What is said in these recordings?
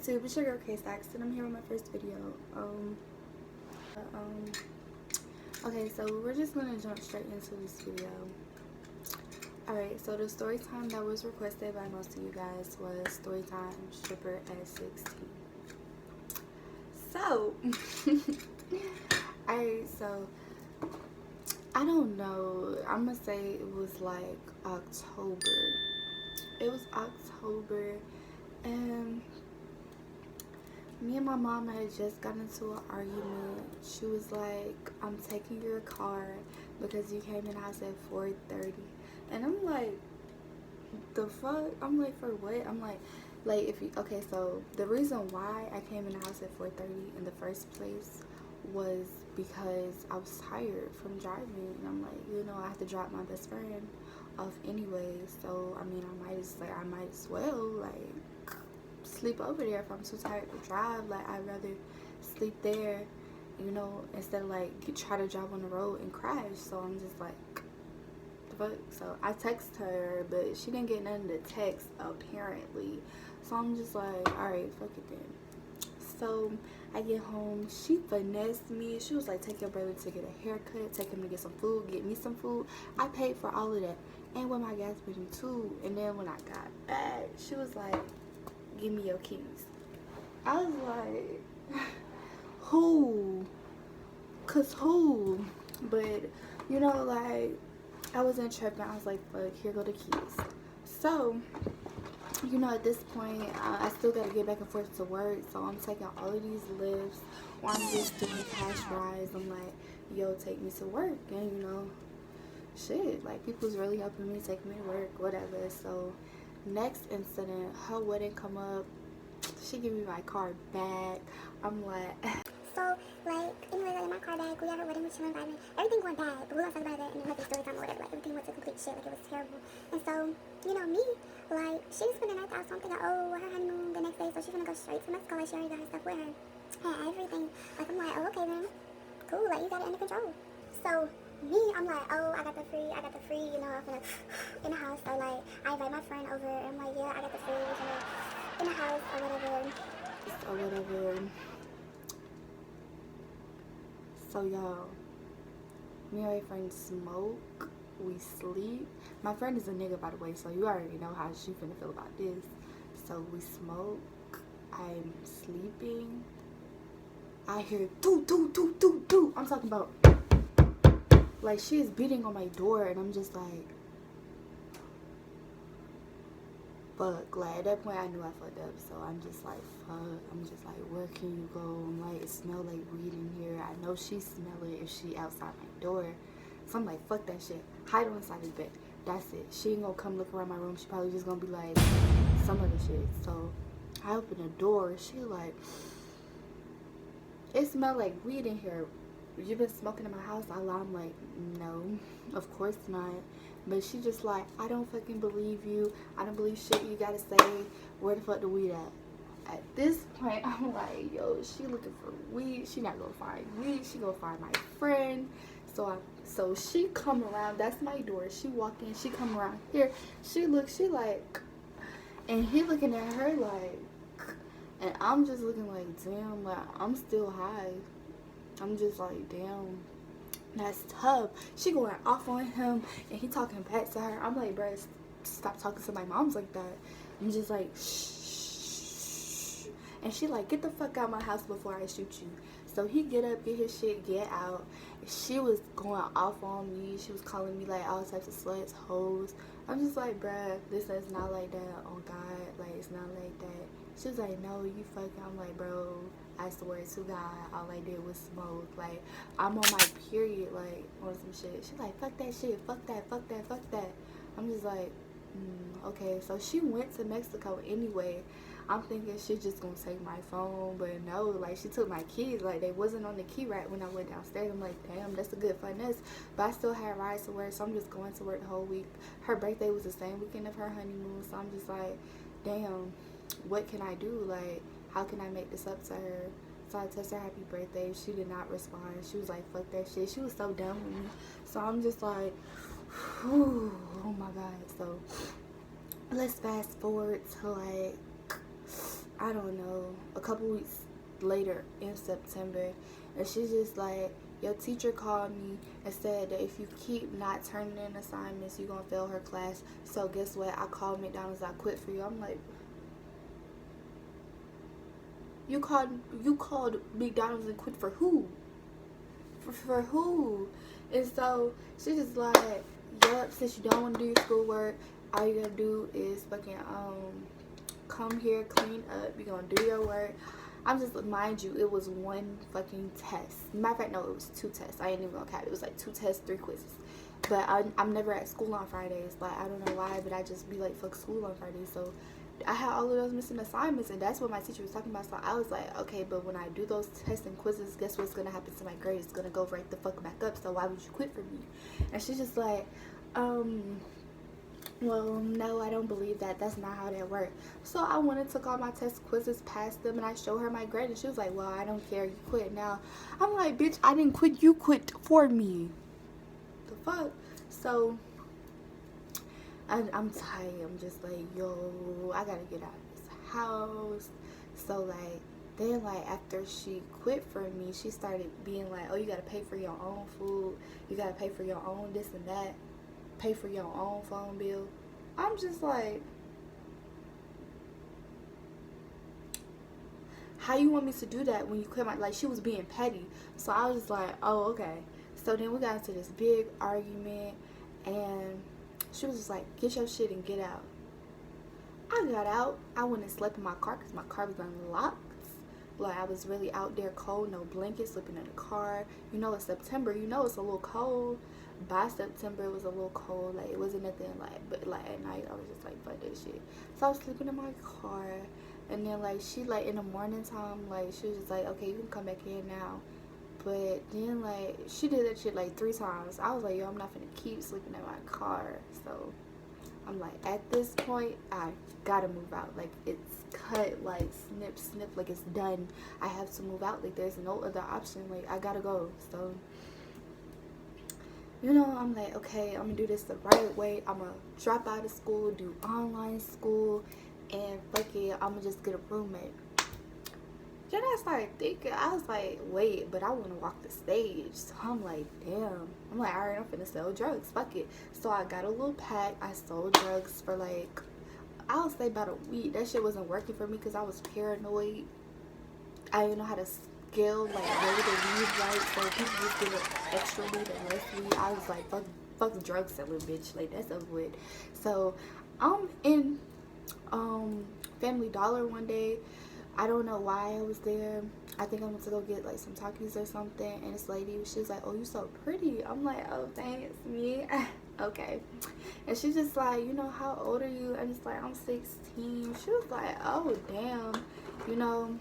YouTube, it's your girl K-Sax, and I'm here with my first video. Okay, so we're just gonna jump straight into this video. Alright, so the story time that was requested by most of you guys was Storytime stripper at 16. So, alright, so I don't know, I'm gonna say it was like October. It was October, and me and my mom had just gotten into an argument. She was like, I'm taking your car because you came in the house at 4:30. And I'm like, the fuck? I'm like, for what? I'm like if you, okay, so the reason why I came in the house at 4:30 in the first place was because I was tired from driving. And I'm like, you know, I have to drop my best friend off anyway. So, I mean, I might as well, like, sleep over there if I'm too tired to drive. Like, I'd rather sleep there, you know, instead of like try to drive on the road and crash. So I'm just like, the fuck. So I text her, but she didn't get none of the text apparently. So I'm just like, alright, fuck it then. So I get home, she finessed me. She was like, take your brother to get a haircut, take him to get some food, get me some food. I paid for all of that, and with my gas money too. And then when I got back, she was like, give me your keys. I was like, who? Cause who? But, you know, like, I wasn't tripping. I was like, fuck, here go the keys. So, you know, at this point, I still gotta get back and forth to work. So I'm taking all of these lifts, or I'm just doing cash rides. I'm like, yo, take me to work. And, you know, shit, like, people's really helping me, take me to work, whatever. So next incident, her wedding come up, she give me my car back. I'm like, so like anyway, like in my car back, we had her wedding, we chilling, vibing, everything going bad, but we gonna talk about that in another story time or whatever. Like everything went to complete shit, like it was terrible. And so, you know, me, like, she spent the night out, so I'm thinking, oh, her honeymoon the next day, so she's gonna go straight to Mexico, like she already got her stuff with her and everything. Like, I'm like, oh, okay then, cool, like you got it under control. So me, I'm like, oh, I got the free, you know, I'm gonna in the house. So like, I invite my friend over, and I'm like, yeah, I got the free, you know, in the house or whatever. So y'all, me and my friend smoke, we sleep. My friend is a nigga, by the way, so you already know how she finna feel about this. So we smoke, I'm sleeping, I hear doo doo doo doo doo. I'm talking about, like, she is beating on my door, and I'm just like, fuck. Like, at that point I knew I fucked up, so I'm just like, fuck. I'm just like, where can you go? I'm like, it smell like weed in here. I know she smell it if she outside my door. So I'm like, fuck that shit, hide on inside the bed. That's it. She ain't gonna come look around my room. She probably just gonna be like some other shit. So I open the door, she like, it smell like weed in here. You been smoking in my house? I'm like, no, of course not. But she just like, I don't fucking believe you. I don't believe shit you gotta say. Where the fuck the weed at? At this point, I'm like, yo, she looking for weed. She not gonna find weed. She gonna find my friend. So she come around. That's my door. She walk in. She come around here. She like, and he looking at her like, and I'm just looking like, damn, like, I'm still high. I'm just like, damn, that's tough. She going off on him, and he talking back to her. I'm like, bruh, stop talking to my moms like that. I'm just like, shh. And she like, get the fuck out of my house before I shoot you. So he get up, get his shit, get out. She was going off on me. She was calling me like all types of sluts, hoes. I'm just like, bruh, this is not like that. Oh God, like, it's not like that. She was like, no, you fucking. I'm like, bro, I swear to God, all I did was smoke. Like, I'm on my period, like, on some shit. She's like, fuck that shit, fuck that, fuck that, fuck that. I'm just like, okay. So she went to Mexico anyway. I'm thinking she's just gonna take my phone, but no, like, she took my keys. Like, they wasn't on the key rack when I went downstairs. I'm like, damn, that's a good finesse. But I still had rides to work, so I'm just going to work the whole week. Her birthday was the same weekend of her honeymoon, so I'm just like, damn, what can I do? Like, how can I make this up to her? So I texted her happy birthday. She did not respond. She was like, fuck that shit. She was so done with me. So I'm just like, whew, oh my God. So let's fast forward to like I don't know, a couple weeks later in September, and she's just like, your teacher called me and said that if you keep not turning in assignments, you're gonna fail her class. So guess what? I called McDonald's. I quit for you. I'm like, you called McDonald's and quit for who? For who? And so she's just like, yup. Since you don't want to do your schoolwork, all you gotta do is fucking come here, clean up. You're gonna do your work. I'm just, mind you, it was one fucking test. Matter of fact, no, it was 2 tests. I ain't even gonna cap. It was like 2 tests, 3 quizzes. But I'm never at school on Fridays. Like, I don't know why, but I just be like, fuck school on Fridays. So I had all of those missing assignments, and that's what my teacher was talking about. So I was like, okay, but when I do those tests and quizzes, guess what's gonna happen to my grades? It's gonna go right the fuck back up. So why would you quit for me? And she's just like, well, no, I don't believe that. That's not how that works. So I went and took all my test quizzes, passed them, and I showed her my grade, and she was like, well, I don't care. You quit now. I'm like, bitch, I didn't quit. You quit for me. The fuck? So I'm tired. I'm just like, yo, I gotta get out of this house. So, like, then, like, after she quit for me, she started being like, oh, you gotta pay for your own food. You gotta pay for your own this and that. Pay for your own phone bill. I'm just like, how you want me to do that when you quit my, like, she was being petty. So I was just like, oh, okay. So then we got into this big argument, and she was just like, get your shit and get out. I got out. I went and slept in my car because my car was unlocked. Like, I was really out there cold, no blankets, sleeping in the car. You know, it's September. You know, it's a little cold. By September, it was a little cold. Like, it wasn't nothing, like, but, like, at night, I was just like, fuck that shit. So I was sleeping in my car. And then, like, she, like, in the morning time, like, she was just like, okay, you can come back in now. But then, like, she did that shit, like, 3 times. I was like, yo, I'm not finna keep sleeping in my car. So I'm like, at this point, I gotta move out. Like, it's cut, like, snip, like, it's done. I have to move out. Like, there's no other option. Like, I gotta go. So, you know, I'm like, okay, I'm gonna do this the right way. I'm gonna drop out of school, do online school, and fuck it, I'm gonna just get a roommate. Then I started thinking, I was like, wait, but I want to walk the stage. So I'm like, damn. I'm like, alright, I'm finna sell drugs. Fuck it. So I got a little pack. I sold drugs for like, I'll say about a week. That shit wasn't working for me because I was paranoid. I didn't know how to scale, like, where to weed right. So people just give it extra weed and less weed. I was like, fuck drug selling, bitch. Like, that's over with. So I'm in Family Dollar one day. I don't know why I was there. I think I went to go get like some Takis or something, and this lady, she was like, oh, you so pretty. I'm like, oh, thanks, me. Okay. And she's just like, you know, how old are you? And it's like, I'm 16. She was like, oh, damn. You know,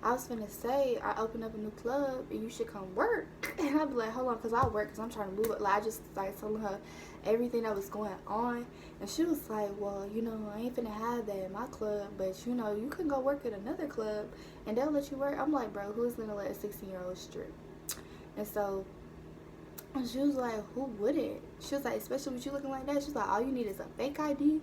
I was finna say, I opened up a new club and you should come work. And I'd be like, hold on, because I work, because I'm trying to move it. Like, I just started telling her everything that was going on. And she was like, well, you know, I ain't finna have that in my club, but, you know, you can go work at another club and they'll let you work. I'm like, bro, who's gonna let a 16-year-old strip? And so she was like, who wouldn't? She was like, especially with you looking like that. She was like, all you need is a fake ID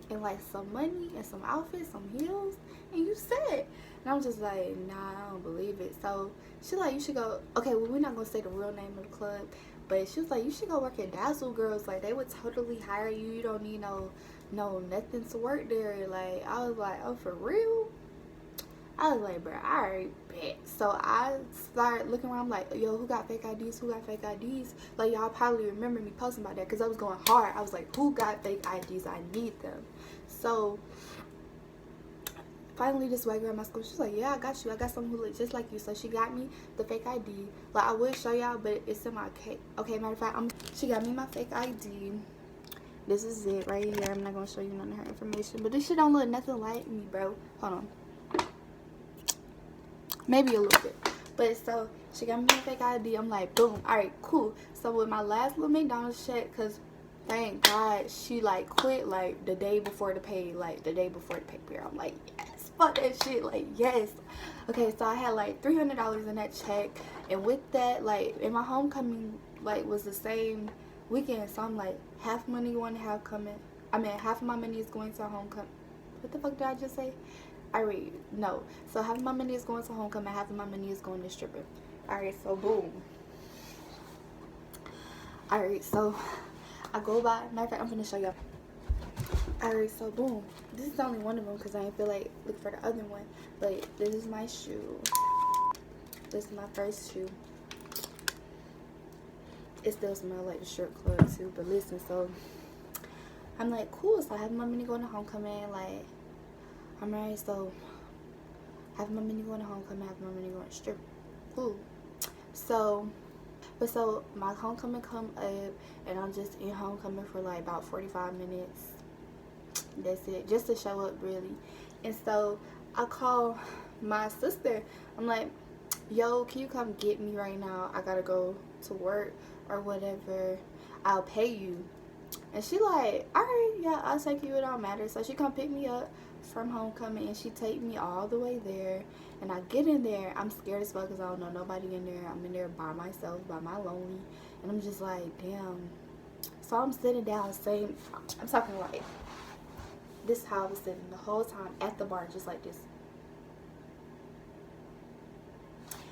and like some money and some outfits, some heels, and you set. And I'm just like, nah, I don't believe it. So she's like, you should go. Okay, well, we're not gonna say the real name of the club, but she was like, you should go work at Dazzle Girls. Like, they would totally hire you. You don't need no nothing to work there. Like, I was like, oh, for real? I was like, bro, alright, bet. So I started looking around, like, yo, who got fake IDs? Who got fake IDs? Like, y'all probably remember me posting about that because I was going hard. I was like, who got fake IDs? I need them. So finally, this white girl at my school, she's like, yeah, I got you. I got someone who looks just like you. So she got me the fake ID. Like, I would show y'all, but it's in my cake. Okay, matter of fact, she got me my fake ID. This is it right here. I'm not gonna show you none of her information, but this shit don't look nothing like me, bro. Hold on. Maybe a little bit. But so she got me a fake ID. I'm like, boom. Alright, cool. So with my last little McDonald's check, because thank God she like quit like the day before the pay, period. I'm like, yes, fuck that shit. Like, yes. Okay, so I had like $300 in that check. And with that, like, and my homecoming like was the same weekend. So I'm like, half money going to have coming. I mean, half of my money is going to homecoming. What the fuck did I just say? Alright, no. So half of my money is going to homecoming, half of my money is going to stripping. Alright, so boom. Alright, so I go by. Matter of fact, I'm gonna show y'all. Alright, so boom. This is only one of them because I didn't feel like look for the other one. But this is my shoe. This is my first shoe. It still smells like the strip club too. But listen, so I'm like, cool. So I have my money going to homecoming. Like, I'm ready. So have my money going to homecoming. Have my money going to strip. Cool. So my homecoming come up, and I'm just in homecoming for like about 45 minutes. That's it, just to show up really. And so I call my sister. I'm like, yo, can you come get me right now? I gotta go to work or whatever. I'll pay you. And she like, alright, yeah, I'll take you, it don't matter. So she come pick me up from homecoming, and she take me all the way there. And I get in there, I'm scared as fuck because I don't know nobody in there. I'm in there by myself, by my lonely. And I'm just like, damn. So I'm sitting down, I'm talking like, this is how I was sitting the whole time at the bar, just like this.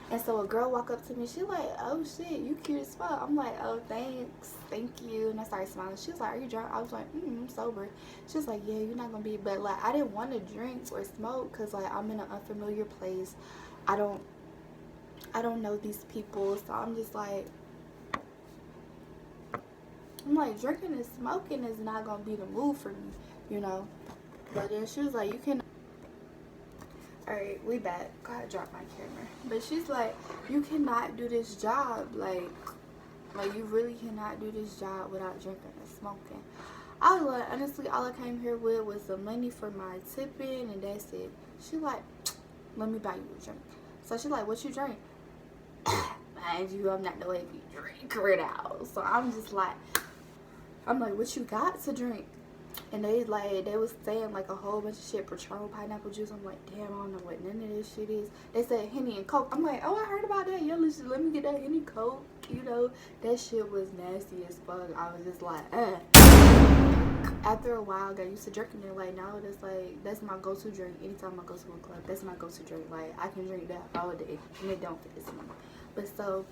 And so a girl walk up to me. She like, oh shit, you cute as fuck. I'm like, oh thanks, thank you. And I started smiling. She was like, are you drunk? I was like, I'm sober. She was like, yeah, you're not gonna be. But like, I didn't want to drink or smoke because like I'm in an unfamiliar place. I don't know these people. So I'm just like, drinking and smoking is not gonna be the move for me, you know. But then she was like, you can. Alright, we back. Gotta drop my camera. But she's like, you cannot do this job. Like you really cannot do this job without drinking and smoking. I was like, honestly, all I came here with was the money for my tipping, and that's it. She like, let me buy you a drink. So she like, what you drink? Mind you, I'm not the way you drink right now. So I'm like, what you got to drink? And they was saying like a whole bunch of shit, Patron, pineapple juice. I'm like, damn, I don't know what none of this shit is. They said Henny and Coke. I'm like, oh, I heard about that. Yeah, let me get that Henny Coke. You know, that shit was nasty as fuck. I was just like, After a while, I got used to drinking it. Like now, it's like that's my go-to drink. Anytime I go to a club, that's my go-to drink. Like I can drink that all day, and it don't fit me. But so,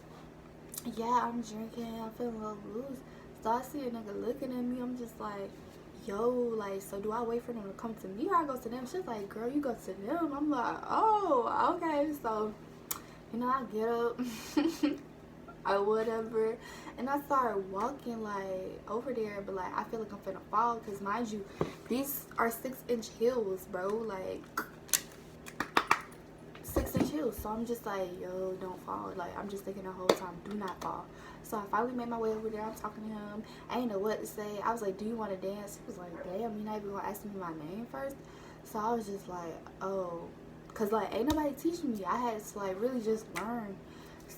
yeah, I'm drinking. I'm feeling a little loose. So I see a nigga looking at me. I'm just like, yo, like, so do I wait for them to come to me or I go to them? She's like, girl, you go to them. I'm like, oh, okay. So, you know, I get up or whatever, and I started walking like over there, but like I feel like I'm finna fall because mind you, these are 6-inch heels, bro. Like 6-inch heels. So I'm just like, yo, don't fall. Like I'm just thinking the whole time, do not fall. So I finally made my way over there. I'm talking to him. I didn't know what to say. I was like, do you want to dance? He was like, damn, you're not even gonna ask me my name first. So I was just like, oh, cause like ain't nobody teaching me. I had to like really just learn.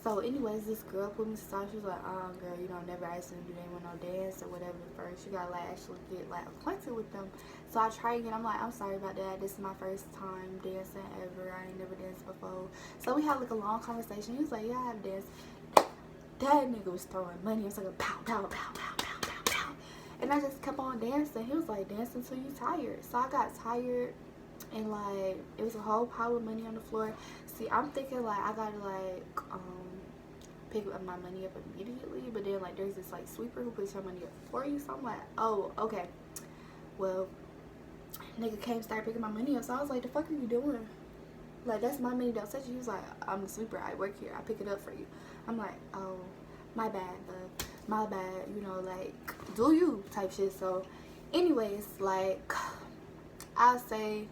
So anyways, this girl put me to start. She was like, girl, you don't never ask them do they want no dance or whatever first. You gotta like actually get like acquainted with them. So I tried again. I'm like, I'm sorry about that. This is my first time dancing ever. I ain't never danced before. So we had like a long conversation. He was like, yeah, I have danced. That nigga was throwing money. It was like a pow, pow, pow, pow, pow, pow, pow. And I just kept on dancing. He was like, dance until you tired. So I got tired, and like it was a whole pile of money on the floor. See, I'm thinking like I gotta like pick up my money up immediately, but then like there's this like sweeper who puts your money up for you. So I'm like, oh, okay. Well, nigga came, started picking my money up. So I was like, the fuck are you doing? Like, that's my money, don't touch you. He was like, I'm a sweeper, I work here, I pick it up for you. I'm like, oh, my bad, bud, my bad, you know, like, do you type shit. So anyways, like, I'll say,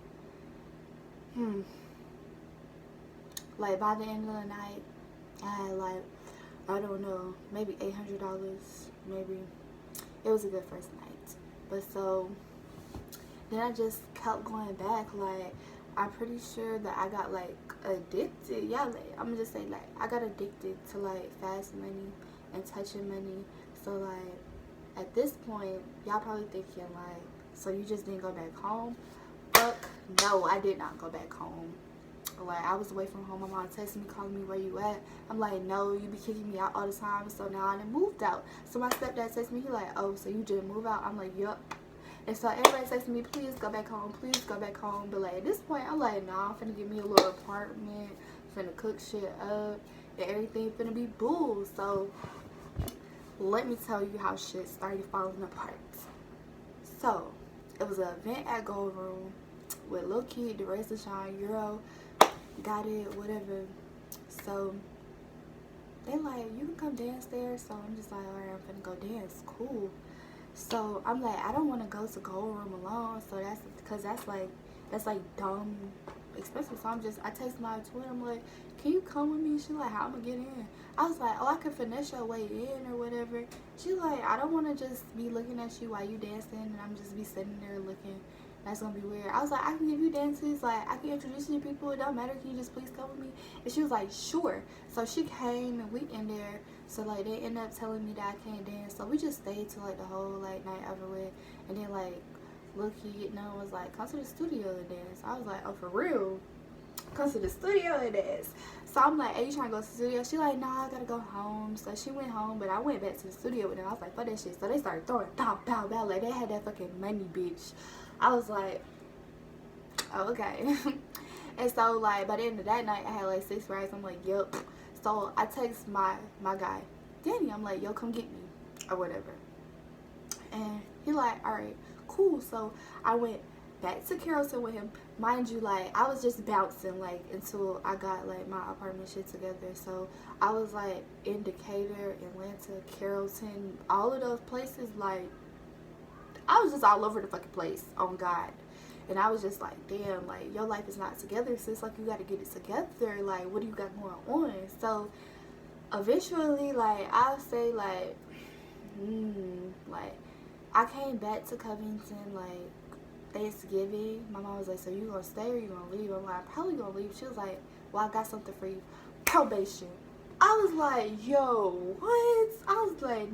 like by the end of the night I had like, I don't know, maybe $800, maybe. It was a good first night. But so then I just kept going back. Like I'm pretty sure that I got like addicted. Yeah, like I'm gonna just say like I got addicted to like fast money and touching money. So like at this point y'all probably thinking like, so you just didn't go back home? Fuck no, I did not go back home. Like I was away from home. My mom texted me, calling me, where you at? I'm like, no, you be kicking me out all the time. So now I done moved out. So my stepdad texted me, he like, oh, so you didn't move out? I'm like, yup. And so everybody says to me, please go back home, please go back home. But like at this point, I'm like, nah, I'm finna give me a little apartment, finna cook shit up, and everything finna be bull. So let me tell you how shit started falling apart. So it was an event at Gold Room with Lil Kid, the Race of Shine, Euro, got it, whatever. So they like, you can come dance there. So I'm just like, alright, I'm finna go dance. Cool. So I'm like, I don't want to go to Gold Room alone. So that's because that's like dumb expensive. So I text my twin. I'm like, can you come with me? She like, how I'm gonna get in? I was like, oh, I can finesse your way in or whatever. She like, I don't want to just be looking at you while you dancing and I'm just be sitting there looking. That's gonna be weird. I was like, I can give you dances, like I can introduce you to people, it don't matter, can you just please come with me? And she was like, sure. So she came and we in there. So like they ended up telling me that I can't dance. So we just stayed till like the whole like night over with. And then like Lil Kid was like, come to the studio and dance. I was like, oh, for real? Come to the studio and dance. So I'm like, hey, you trying to go to the studio? She like, nah, I gotta go home. So she went home, but I went back to the studio with them. I was like, fuck that shit. So they started throwing bow, bow, bow. Like they had that fucking money, bitch. I was like, oh, okay. And so like by the end of that night, I had like 6 rides. I'm like, yep. So I text my guy, Danny. I'm like, yo, come get me or whatever. And he like, all right, cool. So I went back to Carrollton with him. Mind you, like I was just bouncing like until I got like my apartment shit together. So I was like in Decatur, Atlanta, Carrollton, all of those places. Like I was just all over the fucking place, on God. And I was just like, damn, like your life is not together, sis. Like you got to get it together. Like what do you got going on? So eventually, like I'll say like I came back to Covington like Thanksgiving. My mom was like, so you gonna stay or you gonna leave? I'm like, I'm probably gonna leave. She was like, well, I got something for you, probation. I was like, yo, what? I was like,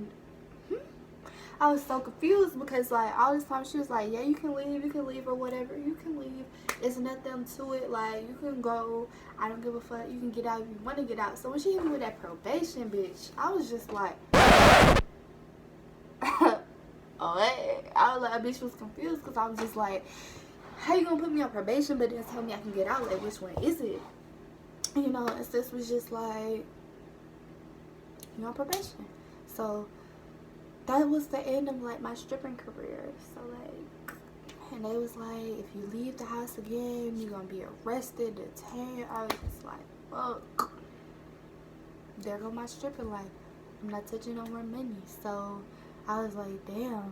I was so confused because like all this time she was like, yeah, you can leave or whatever, you can leave, it's nothing to it, like you can go, I don't give a fuck, you can get out if you want to get out. So when she hit me with that probation, bitch, I was just like oh, I was like, a bitch was confused because I was just like, how you gonna put me on probation but then tell me I can get out? Like which one is it? You know, and sis was just like, you're on probation. So that was the end of like my stripping career. So like, and they was like, if you leave the house again, you're gonna be arrested, detained. I was just like, fuck, there go my stripping life. I'm not touching no more money. So I was like, damn,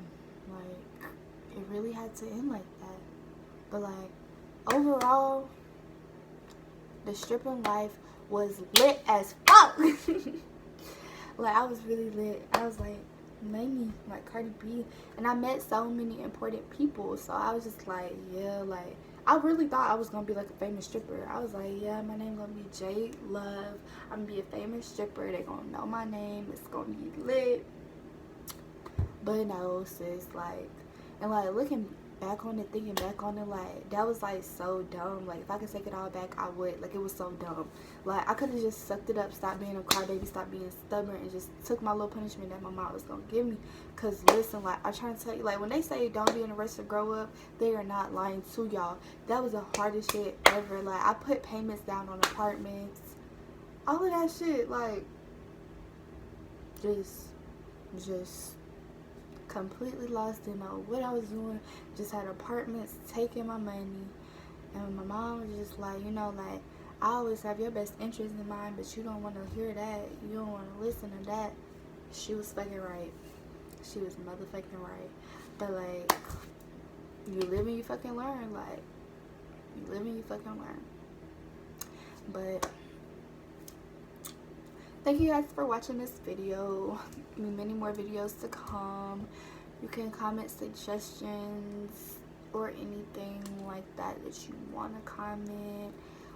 like it really had to end like that. But like overall, the stripping life was lit as fuck. Like I was really lit. I was like money, like Cardi B, and I met so many important people. So I was just like, yeah, like I really thought I was gonna be like a famous stripper. I was like, yeah, my name gonna be Jade Love. I'm gonna be a famous stripper. They gonna know my name. It's gonna be lit. But no, sis, like, and like looking back on it, thinking back on it, like that was like so dumb. Like if I could take it all back, I would. Like it was so dumb. Like I could have just sucked it up, stopped being a crybaby, stopped being stubborn, and just took my little punishment that my mom was gonna give me. Cause listen, like I'm trying to tell you, like when they say don't be in a rush to grow up, they are not lying to y'all. That was the hardest shit ever. Like I put payments down on apartments, all of that shit. Like just completely lost, didn't know what I was doing, just had apartments taking my money. And my mom was just like, you know, like I always have your best interest in mind, but you don't want to hear that, you don't want to listen to that. She was fucking right. She was motherfucking right. But like, you live and you fucking learn. Like, you live and you fucking learn. But thank you guys for watching this video. Many more videos to come. You can comment suggestions or anything like that you want to comment,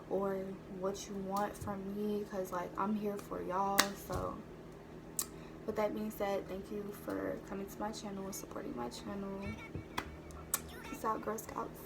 or what you want from me, because like I'm here for y'all. So with that being said, thank you for coming to my channel and supporting my channel. Peace out, Girl Scouts.